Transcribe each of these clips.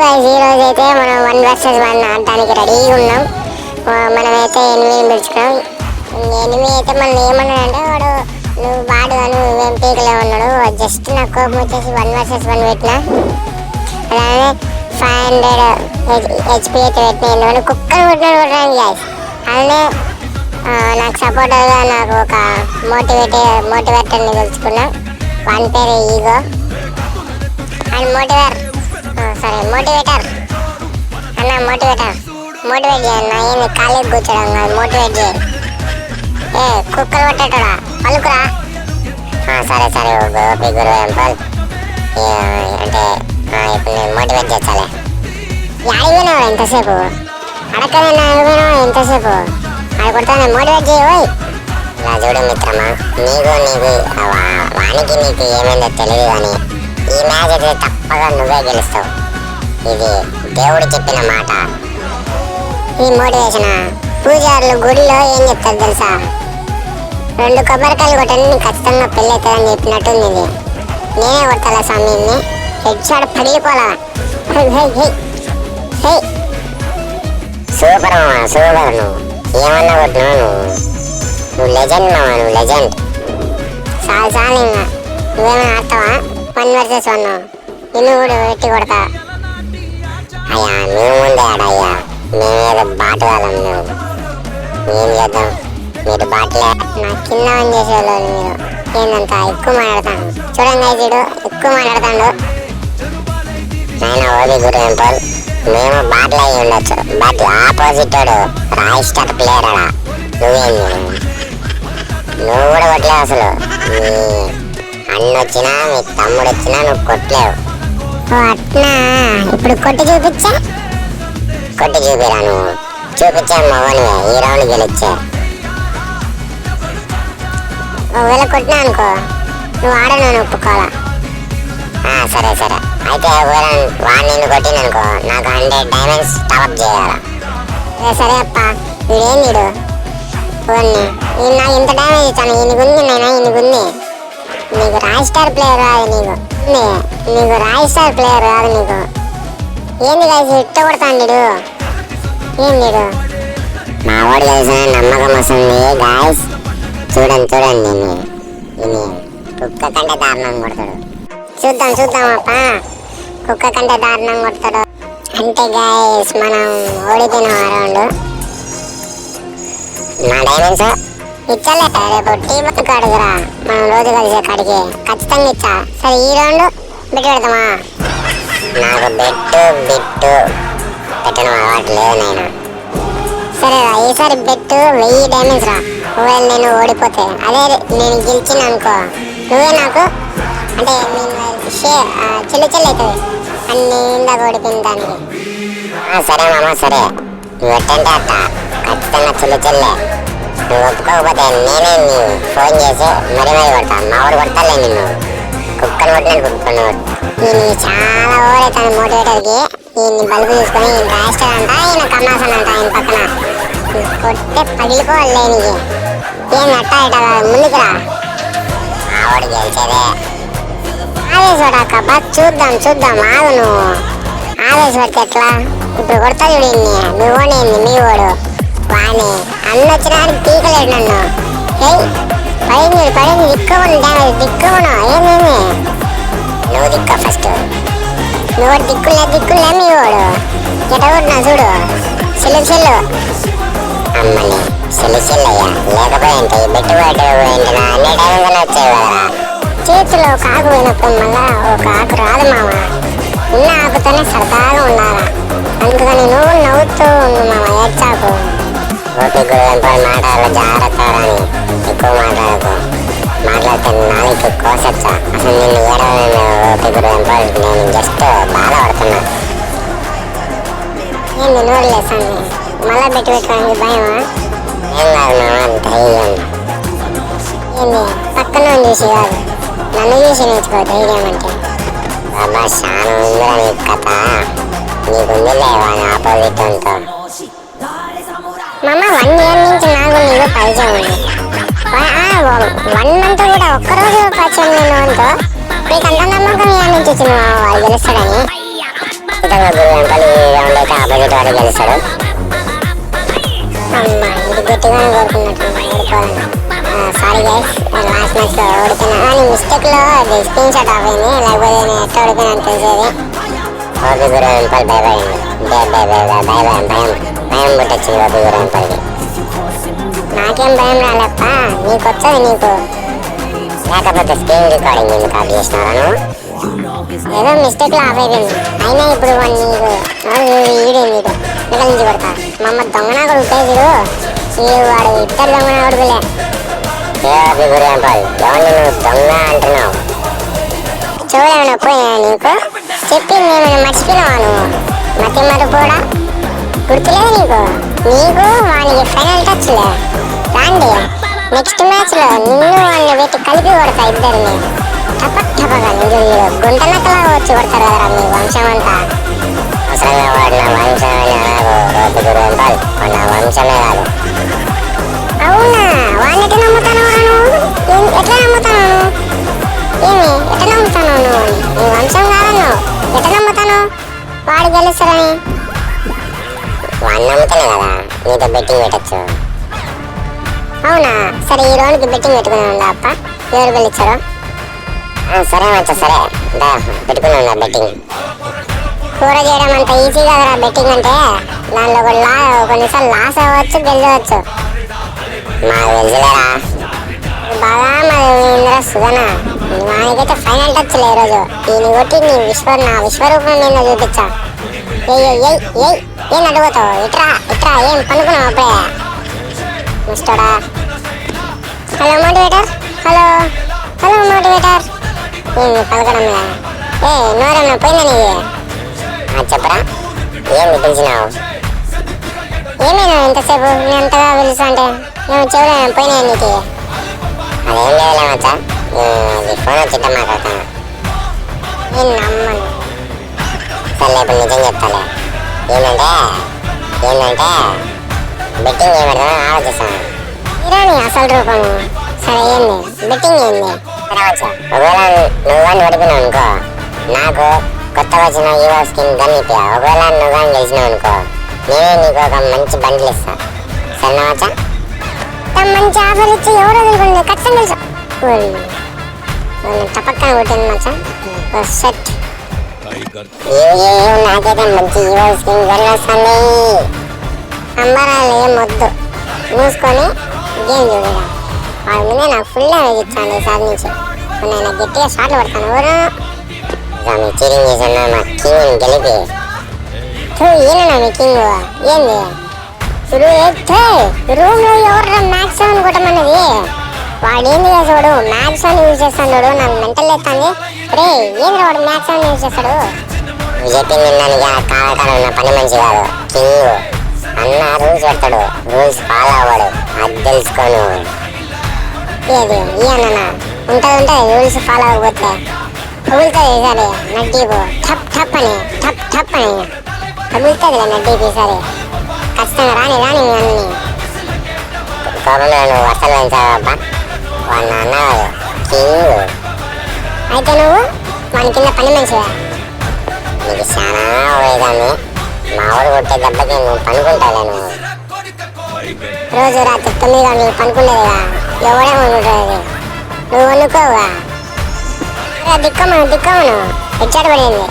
ఈ రోజు అయితే మనం 1 vs 1 ఆడటానికి రెడీగా ఉన్నాం. మనమైతే ఎనిమిది పిలుచుకున్నాం. ఎనిమిది అయితే మనం ఏమన్నాడంటే వాడు నువ్వు వాడు నువ్వేం పీకలే ఉన్నాడు. జస్ట్ నా కోపం వచ్చేసి 1 vs 1 పెట్టినా. అలానే 500 HP అయితే పెట్టినా. ఎందుకంటే కుక్కను కొట్టినాడు కొట్టడానికి గాయస్. అలానే నాకు సపోర్టర్గా నాకు ఒక మోటివేటర్ని తెలుసుకున్నా. వాని పేరు ఈగో అండ్ మోటివేటర్ అన్న మోటివేట్ చేయన్న. ఏంది ఖాళీ కూర్చోడం కాదు, మోటివేట్ చేయి. ఏ కుక్కలు కొట్టేటోడా పలుకురా. సరే ఓపి గురు ఎంపల్ అంటే ఇప్పుడు నేను మోటివేట్ చేస్తాలే. ఆడిపోయినావు ఎంతసేపు అడగదన్నా, ఆడిపోయినావు ఎంతసేపు ఆడి కొడతాను. మోటివేట్ చేయబోయ్. ఇలా చూడు మిత్రమా, నీకు వానికి నీకు ఏమైందో తెలియదు కానీ ఈ మ్యాచ్ అయితే తప్పగా నువ్వే గెలుస్తావు. ఇది దేవుడు చెప్పిన మాట. ఈ మోటివేషన్ పూజారులు గుడిలో ఏం చెప్తారు తెలుసా? 2 కొబ్బరికాయలు కొట్టండి నీకు ఖచ్చితంగా పెళ్ళి అవుతుందని చెప్పినట్టుంది. ఇది నేనే కొడతా స్వామిని. Head shot పగిలిపోలా. సూపర్ నువ్వు ఏమన్నా కొట్టినావు. నువ్వు లెజెండ్ మావా, నువ్వు లెజెండ్. చాలు ఇంకా నువ్వేమైనా ఆడతావా? 1 vs 1 నిన్ను కూడా పెట్టి కొడతా. అయ్యా మేము ముందే ఆడయ్యా, మేమేదో బాటు వాళ్ళం. ఏం చేద్దాం, మీరు బాటలే నా కింద పని చేసేవాళ్ళు. మీరు ఏందంతా ఎక్కువ మాట్లాడతాను. చూడండి చూడు ఎక్కువ మాట్లాడతాడు. నేను ఓది గురు ఎంపల్ మేము బాటలు అయ్యి ఉండొచ్చు, బట్ ఆపోజిట్ వాడు రాయల్ స్టార్ ప్లేయర్ అలా. నువ్వేంది, నువ్వు కూడా కొట్టలేవు అసలు. మీ అన్న వచ్చినా మీ తమ్ముడు వచ్చినా నువ్వు కొట్టలేవు. అట్నా ఇప్పుడు కొట్టి చూపిరా. నువ్వు చూపించా మగనివే. ఈ రౌండ్ గెలిచా. ఒకవేళ కొట్టినా అనుకో నువ్వు ఆడను ఒప్పుకోవాలా. సరే అయితే ఒకవేళ వాడు నిన్ను కొట్టిననుకో నాకు 100 diamonds టాప్అప్ చేయాలా. సరే అప్ప వీడేం వీడు నాకు ఇంత డ్యామేజ్ ఇచ్చాను. ఈయనకుంది నీకు రాయల్ స్టార్ ప్లేయర్ రాదు. నీకు రాయల్ స్టార్ ప్లేయర్ రాదు. నీకు ఏంది కలిసి ఇట్ట కొడతాడు. ఏంది మా వాడు కలిసిన నమ్మకం వస్తుంది గాయస్. చూడండి ఈయన కుక్క కంటే దారుణం కొడతాడు. చూద్దాం అప్ప కుక్క కంటే దారుణం కొడతాడు. అంటే గాయస్ మనం ఓడిపోయినాం ఆ రౌండ్. నా డైమండ్స్ ఇచ్చలే. రేపు టీం కాడుగురా మనం రోజు కలిసే కాడికి ఖచ్చితంగా ఇచ్చా. సరే ఈ రౌండ్ బిట్టు పెడతామా? నాకు బిట్టు పెట్టడం అలవాటు లేదు నాయన. సరేరా ఈసారి బెట్టు 1000 diamonds రా. ఒకవేళ నేను ఓడిపోతే అదే నేను గెలిచిన అనుకో నువ్వే నాకు అంటే చెల్లి అవుతుంది అన్ని ఇందాక ఓడిపోయిన దానికి. సరే మామ సరే, నువ్వు ఎట్టంటే అట్ట ఖచ్చితంగా చెల్లె. నువ్వు ఒప్పుకోకపోతే నేనే నీ ఫోన్ చేసి మరీ కొడతా. మా ఊరు కొడతాలే నిన్ను. కుక్కను కొట్టినాడు. ఈయన చాలా ఓడైతాను మోటివేటర్కి. ఈయన్ని బల్బు తీసుకొని ఈయన రాయిస్టర్ అంట, ఈయన కమలాసన్ అంట. ఆయన పక్కన కొట్టే పగిలిపోవాలి. నీకు ఏం అట్ట ఇట ముందుకు రా. ఆవిడ గెలిచేదే. ఆవేశపడాక బాగా చూద్దాం. ఆగు నువ్వు ఆవేశపడితే ఎట్లా? ఇప్పుడు కొడతా చూడు ఇన్ని. నువ్వు ఓడేంది మీ ఓడు వాణి అన్న వచ్చిన పీకలేడు నన్ను. పడింది దిక్కువను ఏమేమి నువ్వు దిక్క ఫస్ట్. నువ్వు దిక్కులే మీ ఓడు ఎట కొట్టినా చూడు. చెల్లు అమ్మని చెల్లయ్యా లేకపోయింటే బెట్టు పోయింటే అన్ని టైంగానే వచ్చేవి కదరా. చేతిలో ఒక ఆకు పోయినప్పుడు మళ్ళా ఒక ఆకు రాదు మామ. ఉన్న ఆకుతోనే సరదాగా ఉండాలా. అందుకని నువ్వు నవ్వుతూ ఉండు మామ. ఏడ్చాకు. ఓపి గురు ఎంపల్ మాటలు జాగ్రత్త రాని. ఎక్కువ మాట్లాడితే నాలుగు కోసొచ్చా. అసలు నిన్ను ఏడవలేను ఓపి గురు ఎంపల్. నేను జస్ట్ బాధపడుతున్నా. ఏంది నోరులేసాను మళ్ళా పెట్టుకోవడానికి భయమా? ఏం కాదు మామ ధైర్యం. ఏంది పక్కన చూసి కాదు నన్ను చూసి నేర్చుకో ధైర్యం అంటే. బాబా చాలా ఉందిరా నీకు కథ. నీకుందిలే వాని ఆపోజిట్ అంతా. మామ 1 year నుంచి నాకు నీకు పరిచయం ఉంది. 1 month కూడా ఒక్కరోజు పరిచయం నేను అంతా. నీకు అంత నమ్మకం ఏమనిపించింది వాళ్ళు గెలుస్తాడని? ఖచ్చితంగా గురువంపల్లి ఈ రౌండ్ అయితే ఆపోజిట్ వాడు గెలుస్తాడు. అమ్మా ఇది గట్టిగానే కోరుకున్నట్టు ఓడిపోవాలని. సారీ గైస్, లాస్ట్ మ్యాచ్లో ఓడిపోయినా కానీ మిస్టేక్లో అది స్క్రీన్ షాట్ ఆఫ్ అయింది, లేకపోతే నేను ఎట్లా ఓడిపోయినా తెలిసేది. ఓపి గురువంపల్లి బై బై భయం పుట్టొచ్చింది ఓపి గురువంపల్లికి. నాకేం భయం రాలేప్ప, నీకు వచ్చేది నీకు, లేకపోతే స్క్రీన్ రికార్డింగ్ ఎందుకు ఆఫ్ చేసినారా నువ్వు? ఏదో మిస్టేక్లో ఆఫ్ అయిపోయింది. అయినా ఇప్పుడు వాడు నీకు ఈడే నీకు వెనక నుంచి కొడతా. మమ్మ దొంగనాకుడు ఉపయోగించుడు ఈ వాడు ఇద్దరు దొంగనాకుడులే. ఏ గురువంపల్లి ఎవరిని నువ్వు దొంగ అంటున్నావు? చూడేమన్నా పోయా నీకు? చెప్పింది ఏమైనా మర్చిపోయినావా నువ్వు? మతి కూడా గుర్తులేదు నీకు? నీకు వానికి ఫైనల్ టచ్లే. రాండి నెక్స్ట్ మ్యాచ్లో నిన్ను వాళ్ళని పెట్టి కలిపి కొడతా ఇద్దరిని. టపగా నిజం గుంటనక్కలాగా వచ్చి కొడతారు కదరా మీ వంశం అంతా. అవసరంగా వాడు నా వంశం అని అనారు ఓపి గురువంపల్లి, వాడు నా వంశమే కాదు. అవునా, వాడిని ఎట్లా నమ్ముతాను నువ్వు? ఎట్లా నమ్ముతాను ఏమి ఎట్లా నమ్ముతాను నువ్వు? నీ వంశం కాదన్నావు, ఎట్లా నమ్ముతాను వాడు గెలుస్తారని? వాడిని నమ్ముతానే కదా నీతో బెట్టింగ్ పెట్టచ్చు. అవునా, సరే ఈ రౌండ్కి బెట్టింగ్ పెట్టుకున్నాను అప్ప, ఎవరు గెలిచారో? సరే మచ్చా, సరే పెట్టుకున్నాను బెట్టింగ్. కూర చేయడం అంత ఈజీ కదరా బెట్టింగ్ అంటే. దానిలో కొన్నిసార్లు లాస్ అవ్వచ్చు, గెలవచ్చు. మాకు తెలుసులేరా బాగా. మరి ఇంద్ర సుధన వానికైతే ఫైనల్ టచ్ లే ఈరోజు. దీన్ని కొట్టి నీ నా విశ్వరూపం నిన్న చూపించా. ఏం అడుగుతావు? ఇట్రా ఏం పనుకున్నావు అప్పుడే మిస్టోడా? Hello motivator, hello motivator. ఏంది పలకడం లేదా? నోరేమన్నా పోయిందా నీది? చెప్పరా, ఏం పిలిచినావు? ఏమైనా ఇంతసేపు నేను అంతగా పిలుస్తా అంటే నేను చెవులు పోయినాయి నీకు? అదేం లేదులే మచ్చా, ఫోన్ వచ్చిట్ట మాట్లాడతాను. నేను నమ్మను. సరే ఇప్పుడు నిజం చెప్తాలే. ఏంటంటే బెట్టింగ్ ఏం పెడతానో ఆలోచిస్తాను. ఇరాని అసలు రూపము. సరే ఏంది బెట్టింగ్ ఏంది? ఒకవేళ నువ్వు కానీ ఓడిపోయినావు అనుకో, నాకు కొత్తగా వచ్చిన ఈవో స్కిన్ గన్ ఇప్పా. ఒకవేళ నువ్వు కానీ గెలిచినావు అనుకో, నేనే నీకు ఒక మంచి బండిల్ ఇస్తా. సరేనా మచ్చా? మంచి ఆఫర్ ఇచ్చి ఎవరో వదులుకోండి, ఖచ్చితంగా తెలుసు. తప్పక్కన కొట్టింది మచ్చా సెట్. నాకైతే మంచి ఈవో స్కిన్ గన్ వస్తుంది. అంబరాలు ఏం వద్దు, మూసుకొని గేమ్ చూడగా. వాడి ముందే నాకు ఫుల్ డ్యామేజ్ ఇచ్చాను ఈసారి నుంచి. నేను గట్టిగా షాట్లు పడతాను. ఎవరు చీరింగ్ చేశాను మా కింగ్ని గెలిపి. ఈయన మీ కింగ్ ఏంది? రూమ్ లో ఎవరు మ్యాక్స్ అని కొట్టమన్నది? వాడు ఏంది చేసాడు? మ్యాక్స్ అని యూజ్ చేస్తాడు. నాకు మెంటల్ ఎత్తాంది. రే ఏంద్ర వాడు మ్యాక్స్ అని యూజ్ చేస్తాడు? నువ్వు చెప్పింది కాలకాలం ఉన్న పని మంచి కాదు. కింగ్ అన్న రూల్స్ పెడతాడు, రూల్స్ ఫాలో అవ్వడు. అది తెలుసుకోను. ఏది ఈ అన్న ఉంటుంది రూల్స్ ఫాలో అవ్వకపోతే తగులుతుంది. సరే నడ్డీపు టప్ అని తగులుతుంది నడ్డీపు. సరే ఖచ్చితంగా రాని అన్ని కోపంలో నువ్వు వర్షాలు పెంచావబ్బా. వాడిని అన్నవాడు కింగ్. అయితే నువ్వు వాని కింద పని మంచిగా. నీకు చాలా పోయేదాన్ని. మా ఊరు కొట్టే దెబ్బకి నువ్వు పనుకుంటావులే. నువ్వు రోజు రాత్రి 9 గంటలకు పనుకునేదిగా. ఎవడే వండుతుంది? నువ్వు వండుకోవుగా. దిక్కమను హెచ్చాడు పడింది.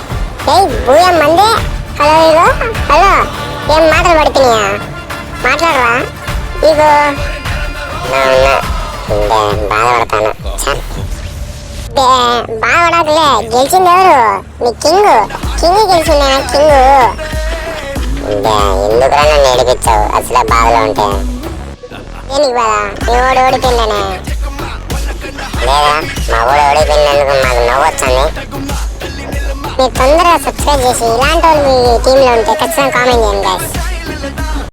భూయం మంది. హలో ఏం మాటలు పడుతున్నాయా? మాట్లాడరా? ఇగో బాధపడతాను. బాధపడకలే. గెలిచింది ఎవరు? మీ కింగ్ గెలిచింది. కింగ్ ఎందుకురా నన్ను ఏడిపించావు అసలు బాధలో ఉంటే? దేనికి బాధ? మీ ఓడి ఓడిపోయిందనే లేదా? మా ఊడు ఓడిపోయినందుకు మాకు నవ్వొచ్చండి. మీరు తొందరగా సబ్స్క్రైబ్ చేసి ఇలాంటి వాళ్ళు మీ టీంలో ఉంటే ఖచ్చితంగా కామెంట్ చేయండి గైస్.